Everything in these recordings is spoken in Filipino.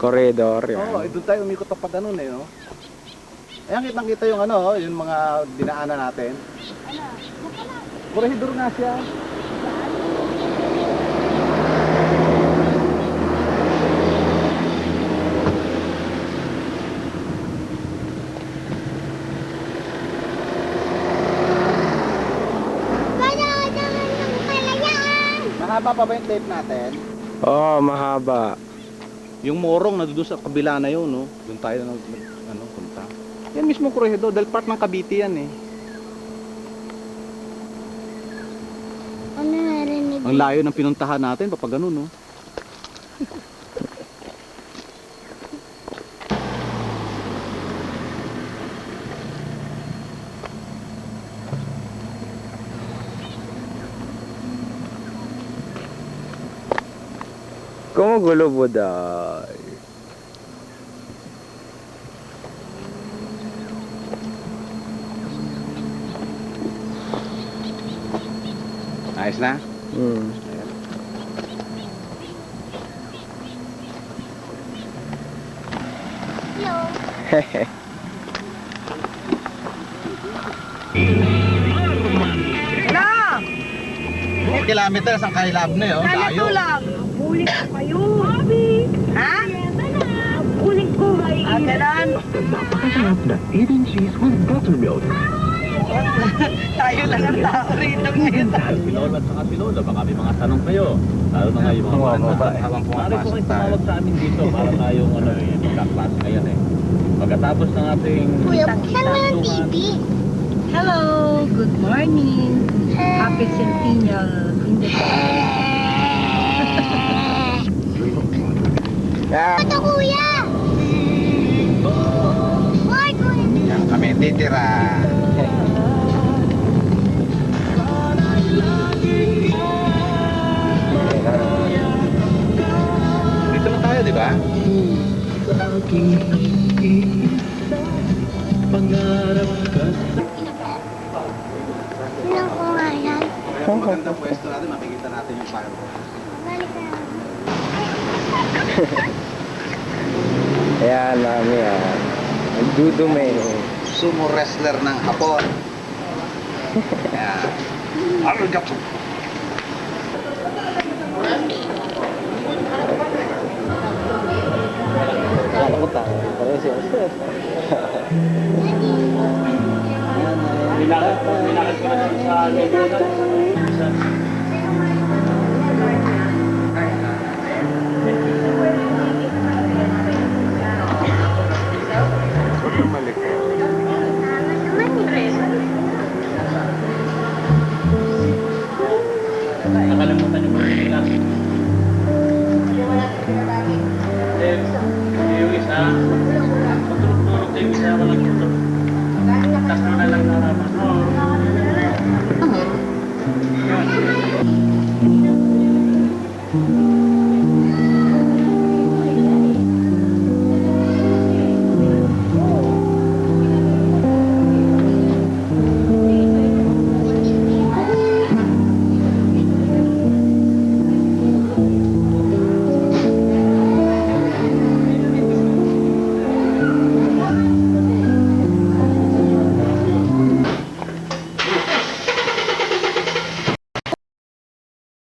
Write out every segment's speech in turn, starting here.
Corridor yan. Oo, doon tayo umikot pa ganun eh, no? Ayan, kitang-kita yung ano, yung mga dinaanan natin. Corridor nga siya. Mahaba pa ba yung tape natin? Oo, mahaba. Yung morong na doon sa kabila na yun, no? Doon tayo na ano, punta. Yan mismo corridor, dahil part ng Cavite yan eh. Ano narinig? Ang layo ng pinuntahan natin, papag ganun, no? Kumugulo buday. Ayos na? Hmm. Hello. Hehe. Oh, kilometers ang kailab na yun, layo. Bulik ko kayo. Ha? Bulik ko. Ganon. Masarap na 8 cheese with buttermilk. Tayo lang ang tao rito ngayon. Pilola at saka pilola, baka may mga tanong kayo. Lalo na nga yung mga babae. Habang Maaari po pumapasok kayo tayo. tumawag sa amin dito para tayong ano eh, magkaklase ngayon eh. Pagkatapos ng ating Kuya, buksan mo yung TV. Hello, good morning. Happy Centennial Independence. Ah, Ito kuya! Hoy kuya! Yan kami titira. Dito na tayo, di ba? Ilan ko nga yan? Magandang pwesto natin, makikita natin yung farm. Balik ka. ayan, mami ah. Nagdudume. Sumo wrestler ng Hapon. Yan. Arigato. Kala ko tayo. Parang siya. Nilakad ko na sa nakalimutan yung mga nila. Yung isa, matulog-tulog yung isa, walang tulog. Tatlo na lang naraman.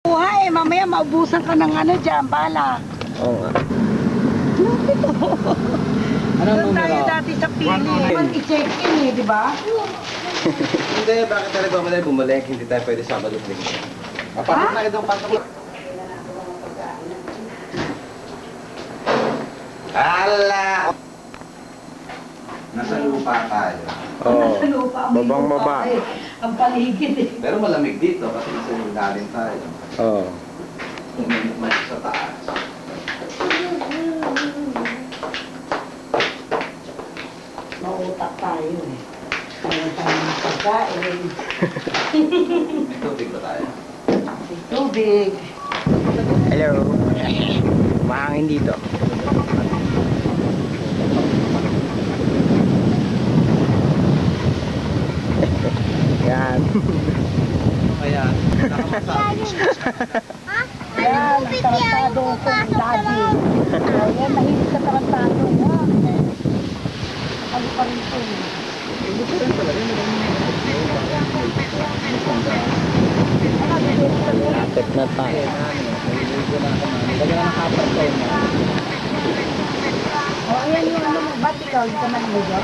Buhay, mamaya maubusan ka ng ano dyan, bala. Oo nga. Doon tayo dati sa pili. I-check in eh, di ba? Hindi, bakit tayo nagmamadali bumalik? Hindi tayo pwede Sabado linggo. Papasok na itong pasok. Ala! Nasa lupa tayo. Oo. Nasa lupa, may Babang lupa baba. eh. Ang paligid eh. Pero malamig dito kasi nasa ilalim tayo. Oo. Uminit man sa taas. Mautak tayo eh. Meron tayong pagkain. May tubig ba tayo? May tubig. Hello. Mahangin dito. Yan. Kaya, nakamasabi. Ha? Yan. tarantado ko ni Daddy. Ayan, mahilig sa tarantado. Ano pa rin po. Lapit na tayo. O, ayan yung ano mo. Ba't ikaw? Hindi ka manligo?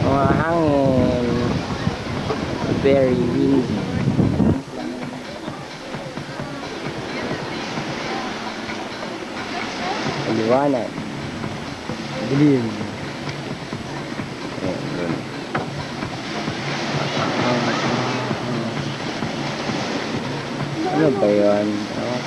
Mga hangin. Very windy. Liwanag. Dilim. Ayan, dun. Ano ba yun? Oh.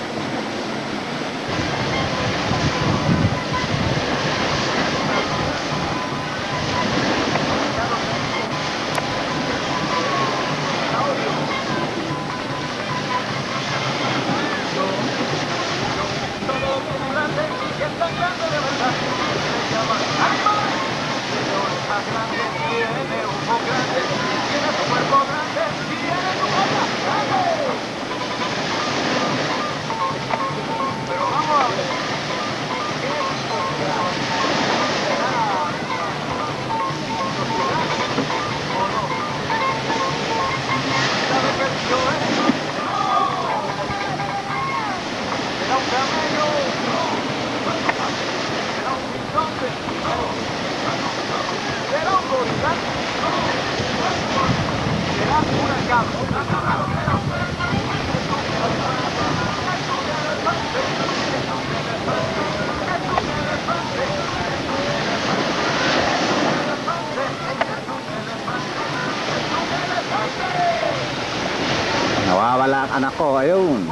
Nawawala ang anak ko, ayun.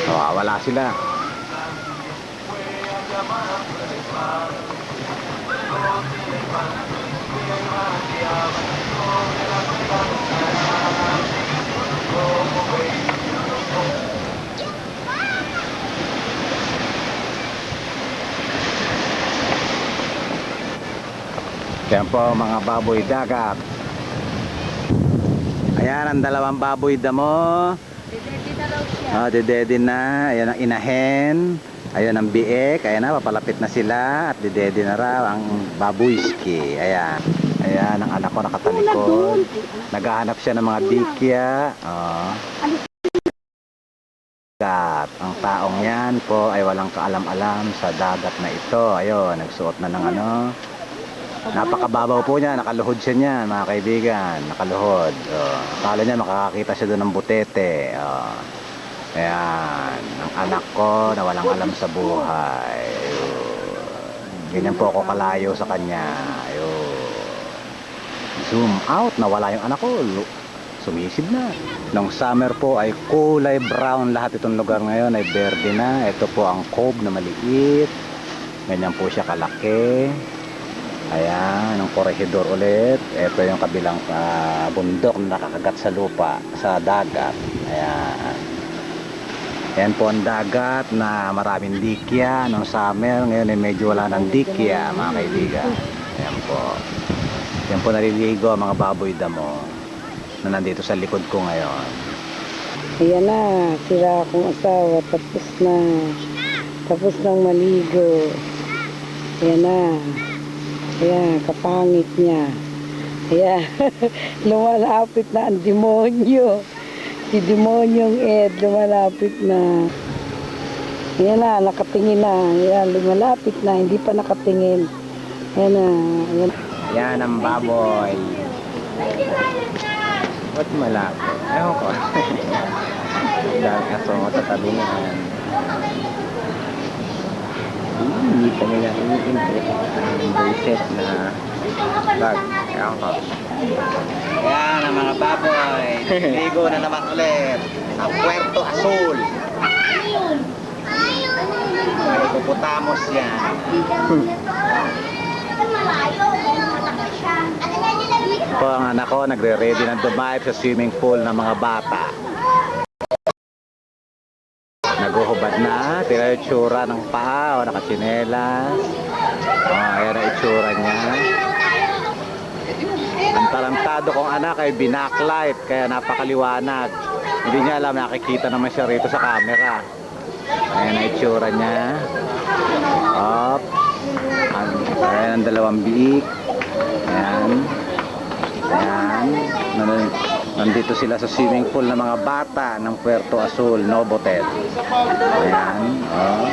Nawawala sila. Yan po mga baboy dagat. Ayan ang dalawang baboy damo. Dedede na. Ayan ang inahen. Ayan ang biek. Ayan na, papalapit na sila. At dedede na raw ang baboyski. Ayan. Ayan ang anak ko nakatalikod. Naghahanap siya ng mga dikya. Ang taong yan po ay walang kaalam-alam sa dagat na ito. Ayun, nagsuot na ng ano. Napakababaw po niya, nakaluhod siya niyan mga kaibigan, nakaluhod. Akala niya makakakita siya doon ng butete. Ayan, ang anak ko na walang alam sa buhay. Ayun. Ganyan po ako kalayo sa kanya. Ayun. Zoom out, nawala yung anak ko. Sumisid na. Nung summer po ay kulay brown lahat itong lugar ngayon ay berde na. Ito po ang cove na maliit. Ganyan po siya kalaki. Ayan, ang korehidor ulit. Ito yung kabilang bundok na nakakagat sa lupa, sa dagat. Ayan. Ayan po ang dagat na maraming dikya nung summer. Ngayon ay medyo wala ng dikya, mga kaibigan. Ayan po. Ayan po naliligo mga baboy damo na nandito sa likod ko ngayon. Ayan na, sila akong asawa. Tapos na. Tapos nang maligo. Ayan na. Ayan, kapangit niya. Ayan, lumalapit na ang demonyo. Si demonyong Ed, lumalapit na. Ayan na, nakatingin na. Ayan, lumalapit na, hindi pa nakatingin. Ayan na. Ayan, Yan ang baboy. Ba't malapit? Ewan ko. Dahil aso mo sa tabi niyan. Hindi pa nila ini-interest ang buisit na bag. Ewan ko. Yan ang mga baboy. Ligo na naman ulit. Ang Puerto Azul. Ay, hippopotamus yan. Po ang anak ko nagre-ready na dumive sa swimming pool ng mga bata. nakahubad na. Tira yung itsura ng paa, o nakatsinelas. Ayan ang itsura niya. Ang tarantado kong anak ay binaklight, kaya napakaliwanag. Hindi niya alam, nakikita naman siya rito sa camera. Ayan ang itsura niya. Up. Ayan ang dalawang biik. Ayan. Ayan. Nandito sila sa swimming pool ng mga bata ng Puerto Azul, Novotel. Ayan. Oh.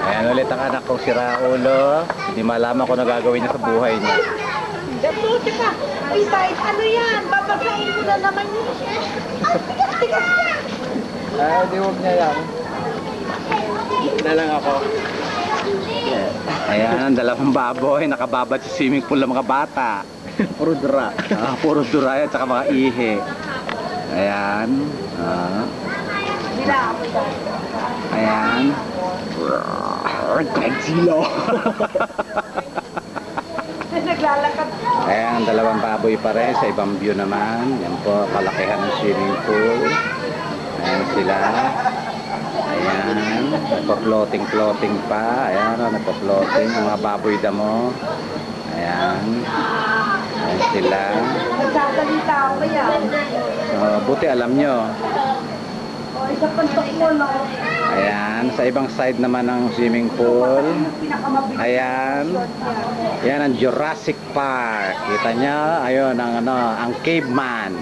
Ayan ulit ang anak kong si Raulo. Hindi malaman kung ano gagawin niya sa buhay niya. Buti pa. Besides, ano yan? Babasahin mo na naman yun. Ang tigas-tigas niya. Ay, di huwag niya yan. Na lang ako. Ayan, ang dalawang baboy, nakababad sa swimming pool ng mga bata. Puro dura. Puro dura yan, tsaka mga ihi. Ayan. Ayan. Godzilla. Naglalakad. Ayan, ang dalawang baboy pa rin sa ibang view naman. Yan po, kalakihan ng swimming pool. Ayan sila. Ayan, nagpa-floating pa. Ayan, nagpa-floating ang mga baboy damo. Ayan. Ayan sila. Nagsasalita ako yan. Buti alam nyo. O, isa pantok mo, no? Ayan, sa ibang side naman ng swimming pool. Ayan. Yan ang Jurassic Park. Kita nyo, ayun, ang caveman.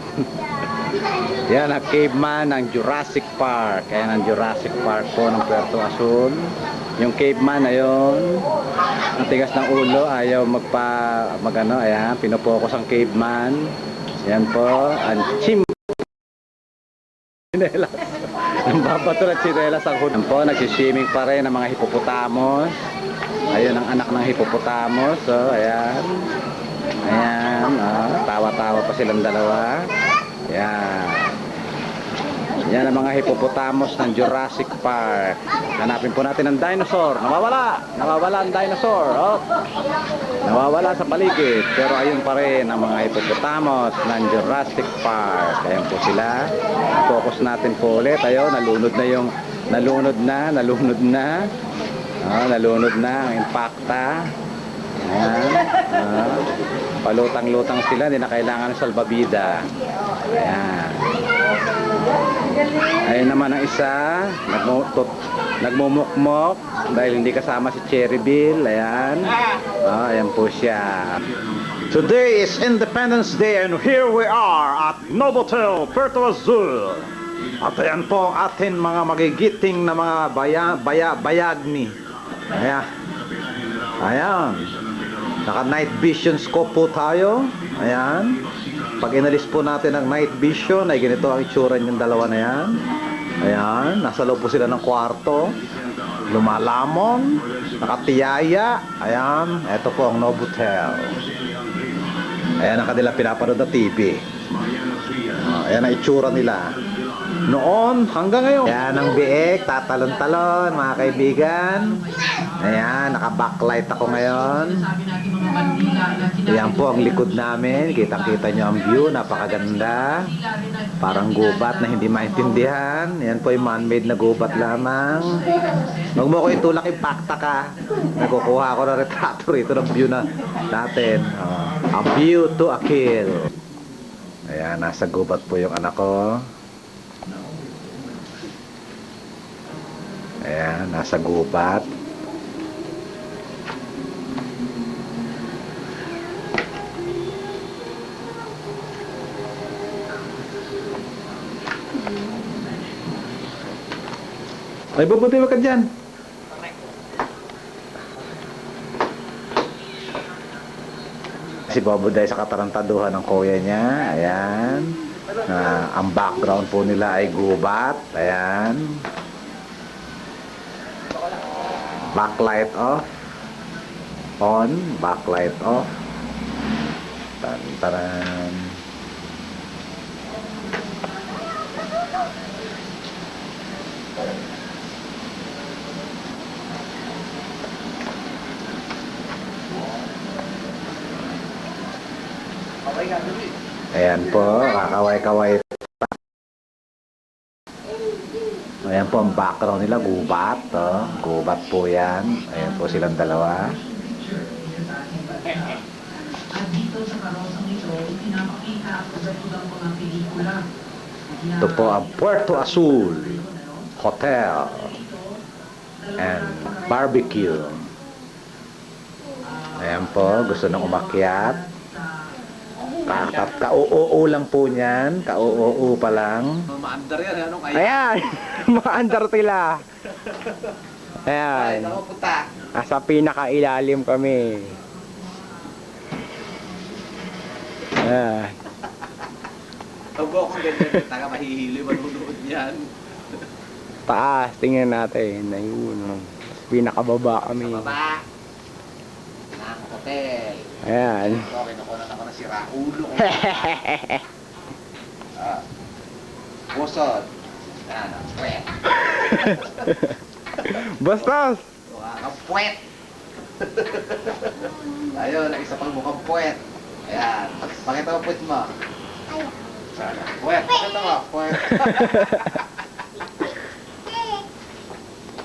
Yan ang caveman ng Jurassic Park. Ayan ang Jurassic Park po ng Puerto Azul. Yung caveman, ayun, ang tigas ng ulo, ayaw ayan, pinopokus ang caveman. Yan po, ang chinelas. Ang babato ng chinelas ang hood. Yan po, nagsiswimming pa rin ang mga hippopotamus. Ayun ang anak ng hippopotamus. So, ayan. Ayan, tawa-tawa pa silang dalawa. Ayan. Yan ang mga hippopotamus ng Jurassic Park. Hanapin po natin ang dinosaur. Nawawala ang dinosaur. Oh. Nawawala sa paligid. Pero ayun pa rin ang mga hippopotamus ng Jurassic Park. Ayan po sila. Focus natin po ulit. Ayun, nalunod na ang impacta. Ayan. Palutang-lutang sila, hindi na kailangan ng salbabida. Ayan. Ayun naman ang isa, nagmumukmok dahil hindi kasama si Cherry Bill. Ayan. Ayan po siya. Today is Independence Day and here we are at Novotel, Puerto Azul. At ayan po ang atin mga magigiting na mga bayagni. Ayan. Ayan. Naka night vision scope po tayo. Ayan. Pag inalis po natin ang night vision, ay ganito ang itsura ng dalawa na yan. Ayan. Nasa loob po sila ng kwarto. Lumalamon. Nakatiyaya. Ayan. Ito po ang Novotel. Ayan ang kanila pinapanood na TV. Ayan ang itsura nila. Noon hanggang ngayon. Ayan ang biik, tatalon-talon mga kaibigan. Ayan, naka-backlight ako ngayon. Ayan po ang likod namin. Kitang-kita nyo ang view, napakaganda. Parang gubat na hindi maintindihan. Ayan po yung man-made na gubat lamang. Huwag mo ko itulak, impacta ka. Nakukuha ako ng retrato rito ng view natin. A view to a kill. Ayan, nasa gubat po yung anak ko. Ayan, nasa gubat. Ay, babuti ka dyan. Si Bobo dahil sa katarantaduhan ng kuya niya. Ayan. Ang background po nila ay gubat. Ayan. Backlight off. On. Backlight off. Tan-taran. Ayan po, kakaway-kaway. po ang background nila, gubat. Oh. Gubat po yan. Ayan po silang dalawa. Ito po ang Puerto Azul Hotel and Barbecue. Ayan po, gusto nang umakyat. Ka-oo lang po niyan. Ka-oo pa lang. Maandar yan, anong kaya? Ayan, maandar sila. Ayan, Saan ako punta? nasa pinakailalim kami. Ayan. Huwag ako ganyan, taga mahihili, manunood yan. Taas, tingnan natin. Ayun, pinakababa kami. Baba. Ng hotel. Ayan. Ito, kinukunan ako ng siraulo. Pusod. Yan, ang puwet. Bastos! Ang puwet. Ayun, ang isa pang mukhang puwet. Ayan. Pakita mo puwet mo. Puwet. Pakita mo, puwet.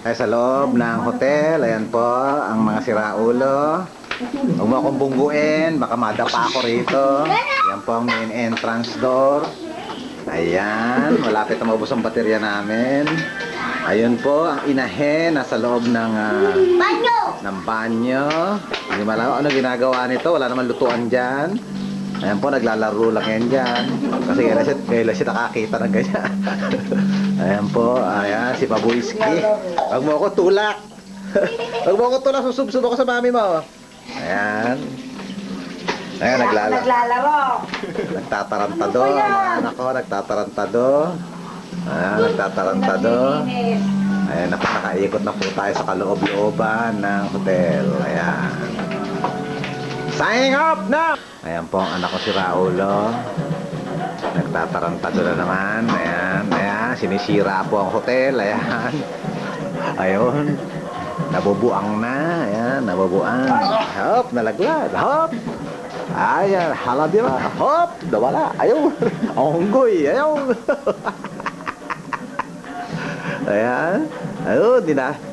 Ay, sa loob ng hotel, ayan po, ang mga siraulo. Huwag mo akong bungguin, baka madapa ako rito. Ayan po ang main entrance door. Ayan, malapit na maubos ang baterya namin. Ayun po, ang inahin, nasa loob ng Banyo! banyo. Hindi malaman ano ginagawa nito, wala naman lutuan dyan. Ayan po, naglalaro lang yan dyan. Kasi kailan siya nakakita ng ganyan. Ayan po, ayan, si Pabuiski. Huwag mo ako tulak. Huwag mo ako tulak, susub-sub ako sa mami mo. Ayan. Ayan, Naglalaro. nagtatarantado. Ang mga anak ko, nagtatarantado. Ayan, nagtatarantado. Ayan, nakaikot na po tayo sa kaloob-looban ng hotel. Ayan. Signing up na! Ayan po ang anak ko si Raulo. Nagtatarantado na naman. Ayan, ayan. Sinisira po ang hotel. Ayan. Ayun. Nabubuang na. Ayan, nabubuang. Hop, nalaglag. Hop. Ayan, haladira. Hop, nawala. Ayun. Ang hunggoy. Ayun. Ayan. Ayun,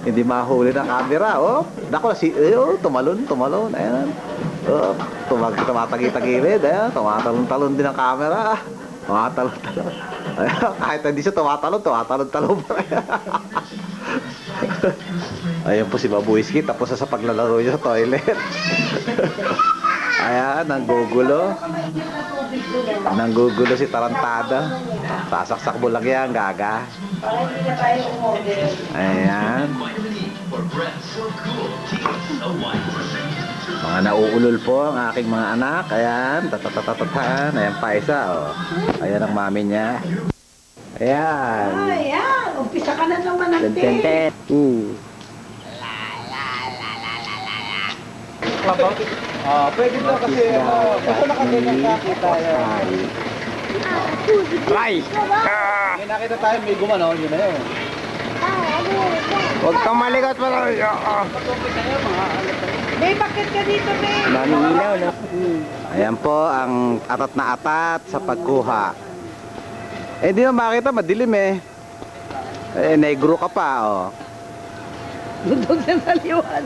hindi mahuli ng camera. Oh. Nako, ayun, tumalon. Ayan. Oh, tumatagi-tagilid, tumatalon-talon din ang camera. Tumatalon-talon. Kahit hindi siya tumatalon pa rin. Ayan po si Babuiski, tapos sa paglalaro niya sa toilet. Ayan, nanggugulo. Nanggugulo si Tarantada. Sasaksak mo lang yan, gaga. Ayan. Mga nauulol po ang aking mga anak. Ayan, tatatatatan. Ayan pa isa, oh. Ayan ang mami niya. Ayan. Ayan, umpisa ka na naman ng Ten. Pwede daw kasi, basta nakakita tayo. Try! May nakita tayo, may gumano, yun na yun. Huwag kang maligot pa lang. May bakit ka dito, May? Naninilaw na. Ayan po ang atat na atat sa pagkuha. Eh, di na makita, madilim eh. Eh, negro ka pa, oh. Dudog sa saliwan.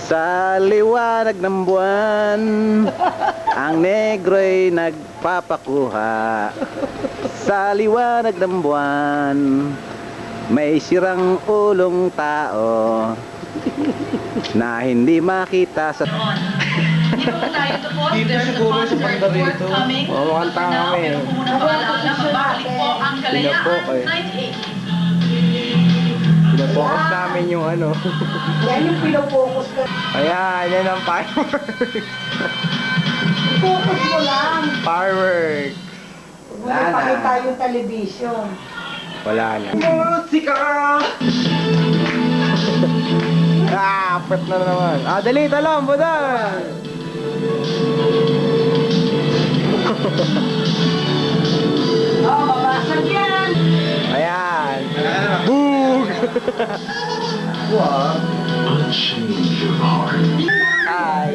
Sa liwanag ng buwan, ang negro'y nagpapakuha. Sa liwanag ng buwan, may sirang ulong tao na hindi makita sa... Dito siguro sa banda rito. Mukhang tanga kami. Pinapokus namin yung ano. Yan yung pinopokus ko. Ayan, yan ang fireworks. Focus mo lang. Fireworks. Huwag mo ipakita yung television. Wala na. Pet na naman. Dali, talong, budan! Mabasag yan. Ayan. Boog! Hi.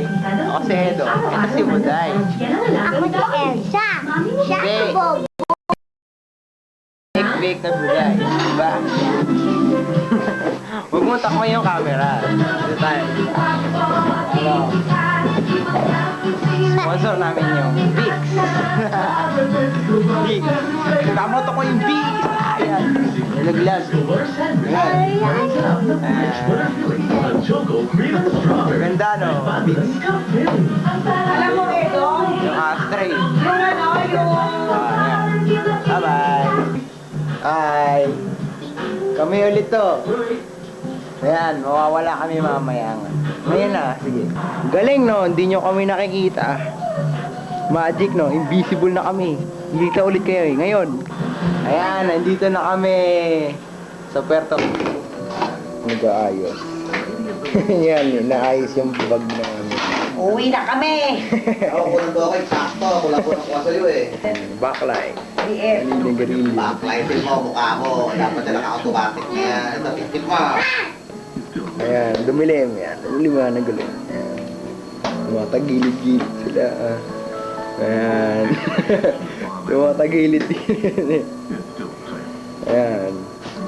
Ako si Edo. Ito si Buday. Ako si Elsa. Siya si Bob. Big na Buday. ba? Huwag mo takma yung camera. Dito tayo. Ano? Sponsor namin yung Vicks. Vicks. Kamoto ko yung Vicks. Ayan. Nilaglas. Ayan. Ganda, no? Vicks. Alam mo, Edo? Yung ashtray. Yung ano, yung... Ayan. Bye-bye. Hi. Kami ulit to. Ayan, mawawala kami mamaya. Ngayon na, sige. Galing, no? Hindi nyo kami nakikita. Magic, no? Invisible na kami. Kita ulit kayo, eh. Ngayon. Ayan, nandito na kami. Sa Puerto. Nag-aayos. Yan, naayos yung bag namin. Uwi na kami! Ako ko nang doon sakto. Wala ko nakuha sa'yo eh. Backlight. BF. Galing-galing. Backlightin mo, mukha mo. Dapat na naka-automatic na yan. Ito, tip mo. Ayan, dumilim yan. Dumilim na gulo. Ayan. Tumatagilid-gilid sila. Ayan. Tumatagilid-gilid. Ayan.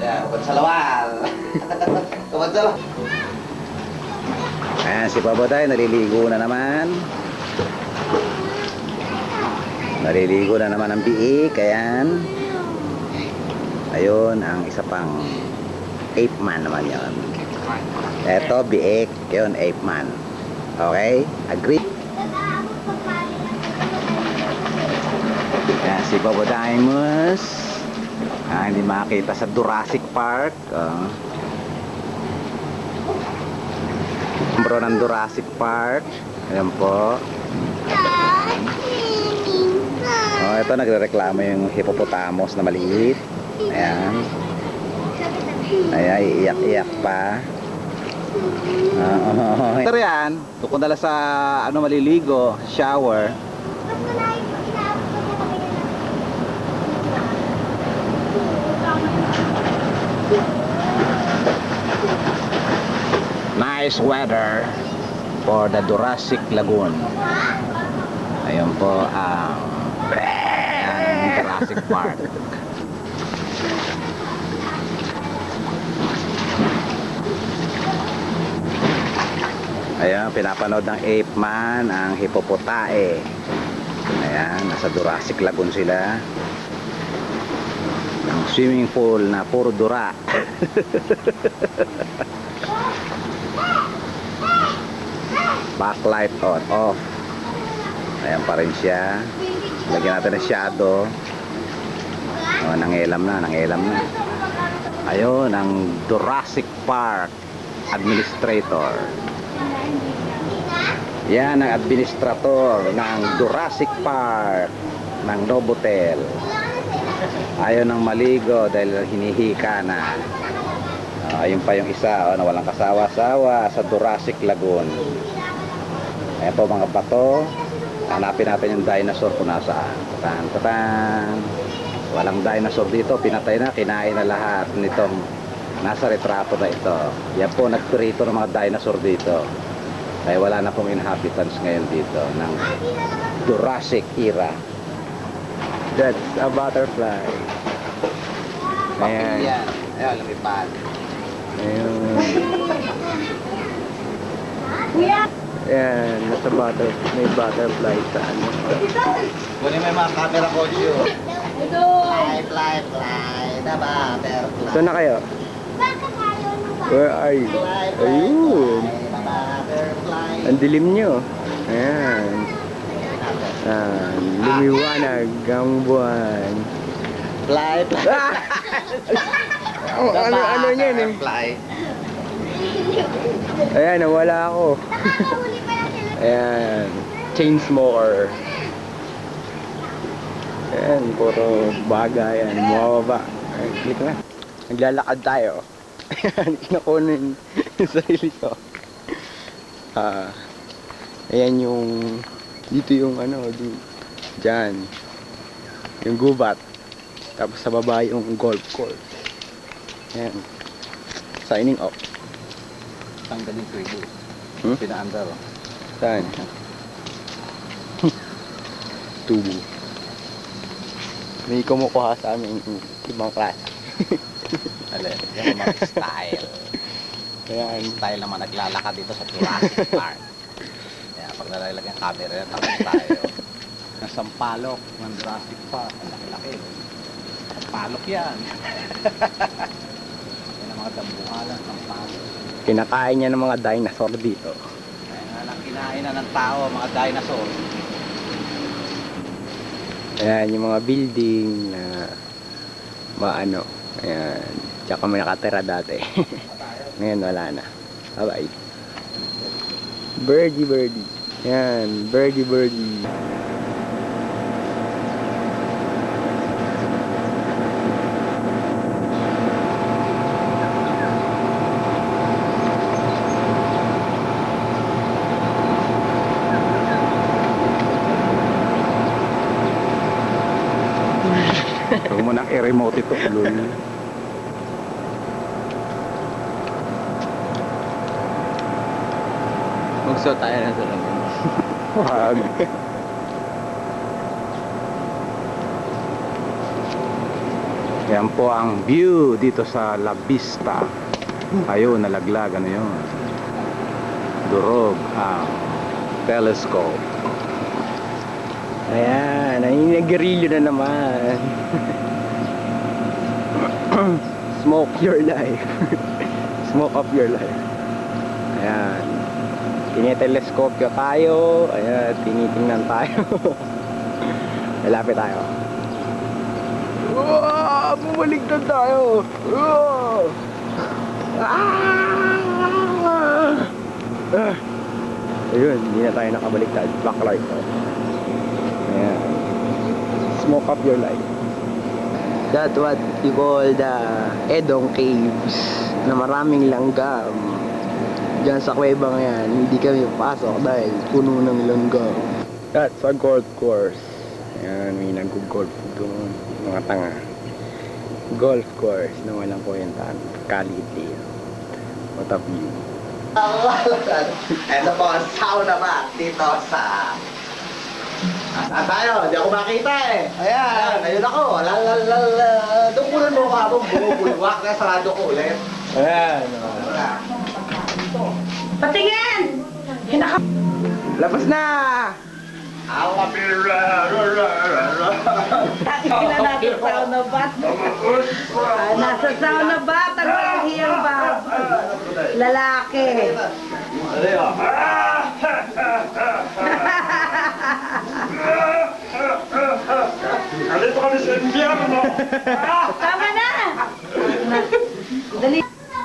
Yan, huwag sa lawal. Huwag sa lawal. Ayan, si Paboday, naliligo na naman. Naliligo na naman ang biik, ayan. Ayun, ang isa pang ape man naman yon. Eto, biik, yun, ape man. Okay? Agree? Ayan, si Pabodaymos. Hindi makita sa Jurassic Park. Bro ng Jurassic Park. Ayan po. Oh, ito nagrereklamo yung hippopotamus na maliit. Ayan. Ayan, iiyak-iyak pa. Ito yan. Tukon dala sa ano maliligo, shower. Nice weather for the Jurassic Lagoon. Ayun po ang Jurassic Park. Ayan, pinapanood ng ape man ang hippopotae. Ayan, nasa Jurassic Lagoon sila. Ang swimming pool na puro dura. Backlight on, off. Ayan pa rin siya. Lagyan natin ng shadow. Oh, nangilam na. Ayun, ang Jurassic Park Administrator. Yan ang administrator ng Jurassic Park ng Novotel. Ayaw nang maligo dahil hinihika na. Ayun pa yung isa, na walang kasawa-sawa sa Jurassic Lagoon. Ayan po mga bato. Hanapin natin yung dinosaur kung nasaan. Tan. Walang dinosaur dito. Pinatay na, kinain na lahat nitong nasa retrato na ito. Yan po, nagpirito ng mga dinosaur dito. Kaya wala na pong inhabitants ngayon dito ng Jurassic era. That's a butterfly. Ayan. Yan. Ayan, lumipad. Ayun. Kuya! Ayan, may butterfly sa ano. Kunin mo yung mga camera ko siyo. Ito! Fly. The butterfly. Saan na kayo? Where are you? Ayun. The butterfly. Ang dilim nyo. Ayan. Lumiwanag ang buwan. Fly. Ano niyan eh. Fly. Ayan, nawala ako. Ayan. Chain smoker. Ayan, puro baga yan. Mababa. Ayan, click na. Naglalakad tayo. Ayan, kinakunin yung sarili ko. Ayan yung dito yung ano, dyan. Yung gubat. Tapos sa baba yung golf course. Ayan. Signing off. Tanggalin ko ito. Pinaandar. Saan? Tubo. May kumukuha sa amin ibang klase. Alin, yung mga style. Ayan. Style naman naglalakad dito sa Jurassic Park. Kaya pag nalalagay ang camera yan, tapos tayo. Ang sampalok ng Jurassic Park. Ang laki-laki. Sampalok yan. Yan ang mga dambuhalan, sampalok. Kinakain niya ng mga dinosaur dito. Kaya nga lang kinain na ng tao, mga dinosaur. Ayan, yung mga building na maano. Ayan. Tsaka kami nakatira dati. Ngayon wala na. Bye-bye. Birdie, birdie. Ayan, birdie, birdie. Huwag mo nang i-remote ito, lol. Magsuot tayo ng salamin. Wag. Yan po ang view dito sa La Vista. Ayun, nalaglag, ano yun? Durog ang telescope. Ayan, ay naggerilyo na naman. Smoke your life. Smoke up your life. Ayan. Tineteleskopyo tayo. Ayan, tinitingnan tayo. Malapit tayo. Wow! Bumaligtad tayo! Wow! Ayun, hindi na tayo nakabaliktad. Backlight to. Ayan. Smoke up your life. That's what we call the Edong Caves na maraming langgam. Diyan sa kuwebang yan, hindi kami pasok dahil puno ng langgam. That's a golf course. Ayan, may nag-golf doon. Mga tanga. Golf course na walang kuwentaan. Quality. What a view. Ito po ang sauna ba dito sa... Saan tayo? Hindi ako makita eh. Ayan, ayun ako. Dukulan mo ako habang bumubulwak na sarado ko ulit. Ayan. Patingin! Labas na! Sila natin sauna bat. Nasa sauna bat ang hiyang bab. Lalaki. Alito kami sa impyerno! Tama na! Dali.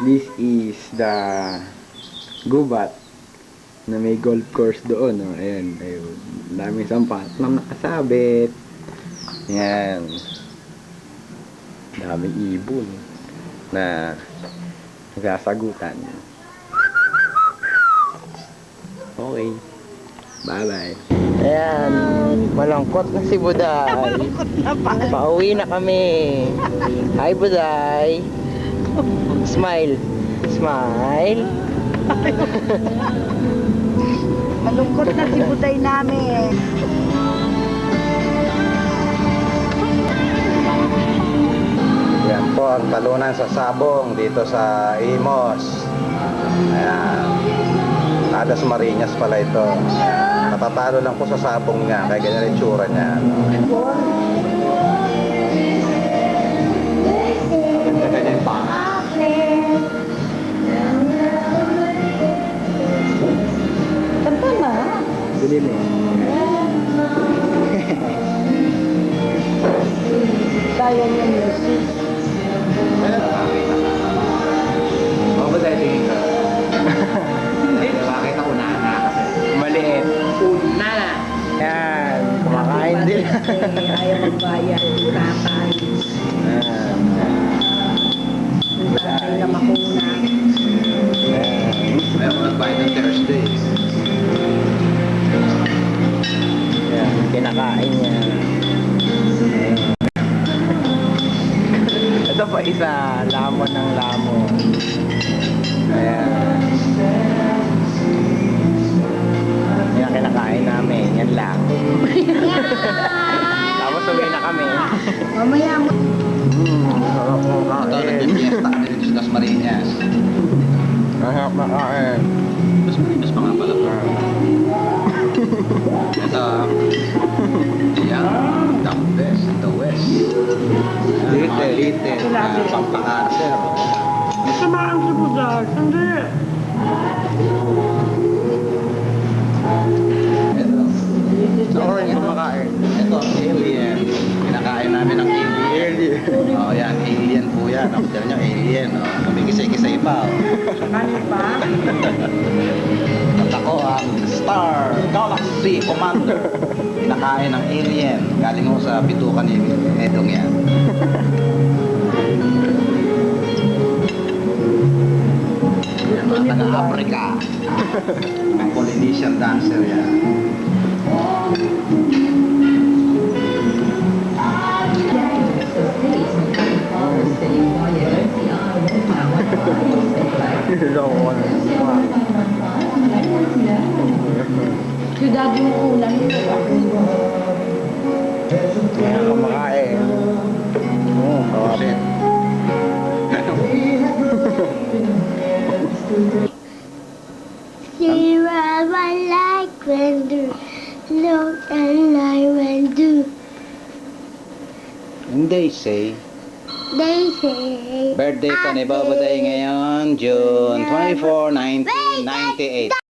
This is the gubat na may golf course doon. Oh. Ayan, ayun. Daming sampat na nakasabit. Ayan. Daming ibon na nagsasagutan. Okay. Bye-bye. Ayan. Malungkot na si Buday. Malungkot na pala. Pauwi na kami. Hi, Buday. Smile. Smile. Malungkot na si Buday namin. Yan po ang talunan sa sabong dito sa Imos. Ayan. Adas Marinas pala ito. Natatalo lang po sa sabong niya, kaya ganyan yung tsura niya. Ganyan pa. Kanta na. Bili mo. Sayang yung music. Ano ba tayo tingin ka? Hindi, makita ko na kasi. Maliit. Una. Yan. Kumakain din. Ayaw magbayad. Tatay. Ayan. Tatay na makuna. May ako nagbayad ng Thursday. Ayan. Kinakain niya. Ayan. Ito pa isa. Lamon ng lamon. Ayan. Yan kinakain namin. Yan lang. Tapos uwi na kami. Mamaya mo. Sarap mo kain. Masarap na kain. Mas malinis pa nga pala. Ito. Yan. The best in the West. Little. Pampang-arser. Samaan si Budak. Hindi. Ito. Sa orange kumakain. Ito, alien. Kinakain namin ng alien. Oh, yan, alien po yan. Ang tira nyo, alien. Oh. Kumikisay-kisay pa. Oh. Ano pa? At ako ang Star Galaxy Commander. Kinakain ng alien. Galing ko sa bitukan ni Edong yan. Yan, mga taga-Africa. Mga Polynesian dancer yan. Siyudad yung ulan nito. Kaya kumakain. Oh, shit. See what I like when do. Look and I when do. And they say, They say. birthday ko ni Bobo Day ngayon, June 24, 1998.